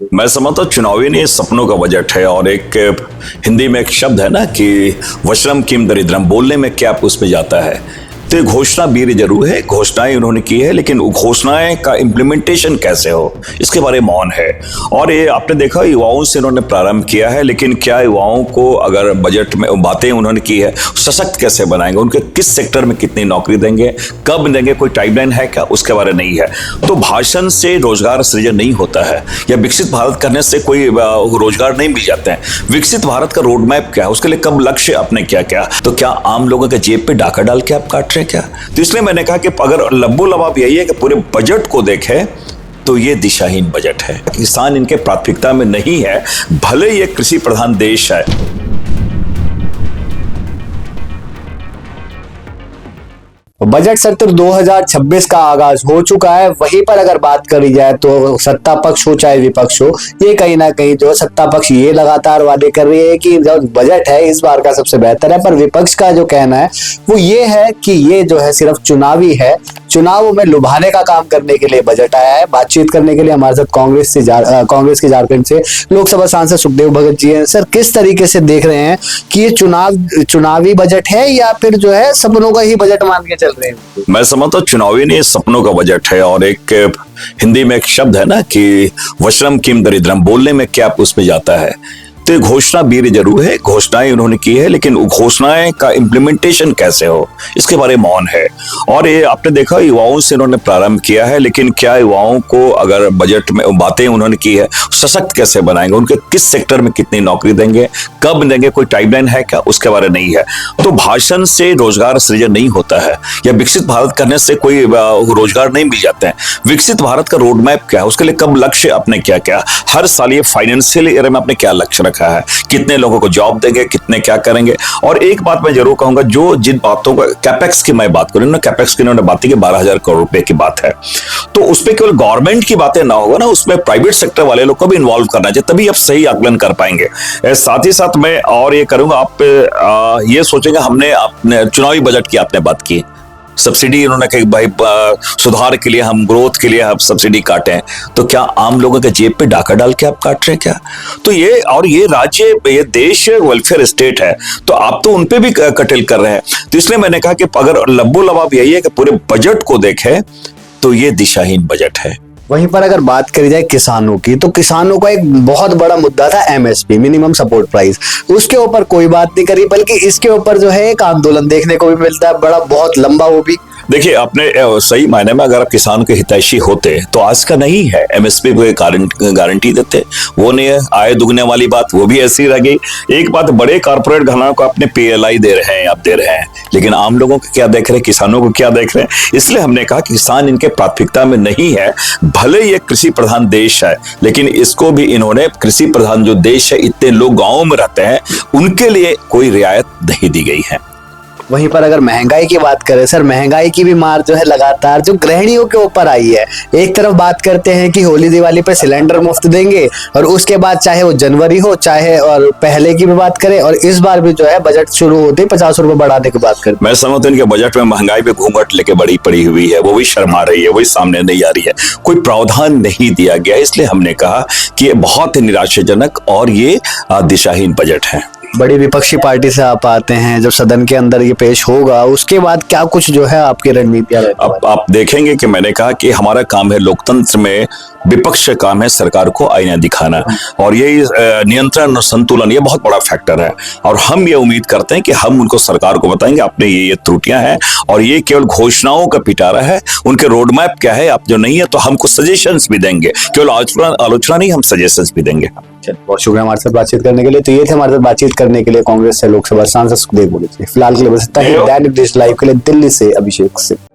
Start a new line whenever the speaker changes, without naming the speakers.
मैं समझता हूँ चुनावी नहीं, सपनों का बजट है। और एक हिंदी में एक शब्द है ना कि वशरम किम दरिद्रम, बोलने में क्या उसमें जाता है। तो ये घोषणा वीर जरूर है, घोषणाएं उन्होंने की है, लेकिन घोषणाएं का इम्प्लीमेंटेशन कैसे हो इसके बारे में मौन है। और ये आपने देखा युवाओं से उन्होंने प्रारंभ किया है, लेकिन क्या युवाओं को अगर बजट में बातें उन्होंने की है सशक्त कैसे बनाएंगे, उनके किस सेक्टर में कितनी नौकरी देंगे, कब देंगे, कोई टाइमलाइन है क्या, उसके बारे में नहीं है। तो भाषण से रोजगार सृजन नहीं होता है, या विकसित भारत करने से कोई रोजगार नहीं मिल जाते हैं। विकसित भारत का रोड मैप क्या है, उसके लिए कब लक्ष्य अपने क्या क्या, तो क्या आम लोगों के जेब पे डाका डाल के आप काट क्या। तो इसलिए मैंने कहा कि अगर लब्बो लबाब यही है कि पूरे बजट को देखें तो ये दिशाहीन बजट है। किसान इनके प्राथमिकता में नहीं है, भले ये कृषि प्रधान देश है।
बजट सत्र 2026 का आगाज हो चुका है। वहीं पर अगर बात करी जाए तो सत्ता पक्ष हो चाहे विपक्ष हो, ये कहीं ना कहीं जो सत्ता पक्ष ये लगातार वादे कर रही है कि जो बजट है इस बार का सबसे बेहतर है, पर विपक्ष का जो कहना है वो ये है कि ये जो है सिर्फ चुनावी है, चुनावों में लुभाने का काम करने के लिए बजट आया है। बातचीत करने के लिए हमारे साथ कांग्रेस के झारखंड से लोकसभा सांसद सुखदेव भगत जी हैं। सर, किस तरीके से देख रहे हैं कि ये चुनावी बजट है या फिर जो है सपनों का ही बजट मान के चल रहे हैं?
मैं समझता हूँ चुनावी नहीं, सपनों का बजट है। और एक हिंदी में एक शब्द है ना कि वशरम किम दरिद्रम, बोलने में क्या उसमें जाता है। तो ये घोषणा वीर जरूर है, घोषणाएं उन्होंने की है, लेकिन घोषणाएं का इम्प्लीमेंटेशन कैसे हो इसके बारे में मौन है। और ये आपने देखा युवाओं से उन्होंने प्रारंभ किया है, लेकिन क्या युवाओं को अगर बजट में बातें उन्होंने की है सशक्त कैसे बनाएंगे, उनके किस सेक्टर में कितनी नौकरी देंगे, कब देंगे, कोई टाइमलाइन है क्या, उसके बारे में नहीं है। तो भाषण से रोजगार सृजन नहीं होता है, या विकसित भारत करने से कोई रोजगार नहीं मिल जाते हैं। विकसित भारत का रोड मैप क्या है, उसके लिए कब लक्ष्य अपने क्या क्या, हर साल ये फाइनेंशियल ईयर में अपने क्या लक्ष्य रखा है, कितने लोगों को जॉब देंगे, कितने क्या करेंगे। और एक बात मैं जरूर कहूंगा, जो जिन बातों का कैपेक्स की मैं बात करूं ना, कैपेक्स की इन्होंने बात की 12,000 करोड़ रुपए की बात है, तो उसमें केवल गवर्नमेंट की बातें ना होगा ना, उसमें प्राइवेट सेक्टर वाले लोग को भी इन्वॉल्व करना चाहिए, तभी आप सही आकलन कर पाएंगे। साथ ही साथ मैं और ये करूंगा, आप ये सोचेंगे हमने अपने चुनावी बजट की आपने बात की, सब्सिडी उन्होंने कही भाई सुधार के लिए हम, ग्रोथ के लिए हम सब्सिडी काटें, तो क्या आम लोगों के जेब पे डाका डाल के आप काट रहे हैं क्या? तो ये, और ये राज्य, ये देश वेलफेयर स्टेट है, तो आप तो उनपे भी कटल कर रहे हैं। तो इसलिए मैंने कहा कि अगर लब्बो लबाब यही है कि पूरे बजट को देखें तो ये दिशाहीन बजट है।
वहीं पर अगर बात करी जाए किसानों की, तो किसानों का एक बहुत बड़ा मुद्दा था एमएसपी, मिनिमम सपोर्ट प्राइस। उसके ऊपर कोई बात नहीं करी, बल्कि इसके ऊपर जो है एक आंदोलन देखने को भी मिलता है, बड़ा बहुत लंबा। वो भी
देखिए, आपने सही मायने में अगर आप किसान के हितैषी होते तो आज का नहीं है एमएसपी को गारंटी देते, वो नहीं है। आय दुगने वाली बात वो भी ऐसी रह गई। एक बात, बड़े कारपोरेट घरानों को अपने पीएलआई दे रहे हैं, आप दे रहे हैं, लेकिन आम लोगों को क्या देख रहे हैं, किसानों को क्या देख रहे हैं। इसलिए हमने कहा कि किसान इनके प्राथमिकता में नहीं है, भले ये कृषि प्रधान देश है, लेकिन इसको भी इन्होंने, कृषि प्रधान जो देश है, इतने लोग गाँव में रहते हैं, उनके लिए कोई रियायत नहीं दी गई है।
वहीं पर अगर महंगाई की बात करें सर, महंगाई की भी मार जो है लगातार जो गृहिणियों के ऊपर आई है। एक तरफ बात करते हैं कि होली दिवाली पे सिलेंडर मुफ्त देंगे, और उसके बाद चाहे वो जनवरी हो चाहे और पहले की भी बात करें, और इस बार भी जो है बजट शुरू होते 50 रुपए बढ़ाने की बात करें।
मैं समझता हूं इनके बजट में महंगाई पे घूंघट लेके बड़ी पड़ी हुई है, वो भी शर्मा रही है, वही सामने नहीं आ रही है, कोई प्रावधान नहीं दिया गया। इसलिए हमने कहा कि ये बहुत ही निराशाजनक और ये दिशाहीन बजट है।
बड़ी विपक्षी पार्टी से आप आते हैं, जब सदन के अंदर ये पेश होगा उसके बाद क्या कुछ जो है आपकी रणनीतियां?
अब आप देखेंगे कि मैंने कहा कि हमारा काम है, लोकतंत्र में विपक्ष का काम है सरकार को आईना दिखाना, और ये नियंत्रण और संतुलन ये बहुत बड़ा फैक्टर है। और हम ये उम्मीद करते हैं कि हम उनको, सरकार को बताएंगे अपने ये त्रुटियां हैं, और ये केवल घोषणाओं का पिटारा है, उनके रोड मैप क्या है आप जो नहीं है, तो हमको सजेशंस भी देंगे, केवल आलोचना नहीं, हम सजेशंस भी देंगे।
बहुत शुक्रिया हमारे साथ बातचीत करने के लिए। तो ये थे हमारे साथ बातचीत करने के लिए कांग्रेस से लोकसभा सांसद सुखदेव भगत जी। फिलहाल के लिए बस इतना ही। दैनिक देश लाइव के लिए दिल्ली से अभिषेक सिंह।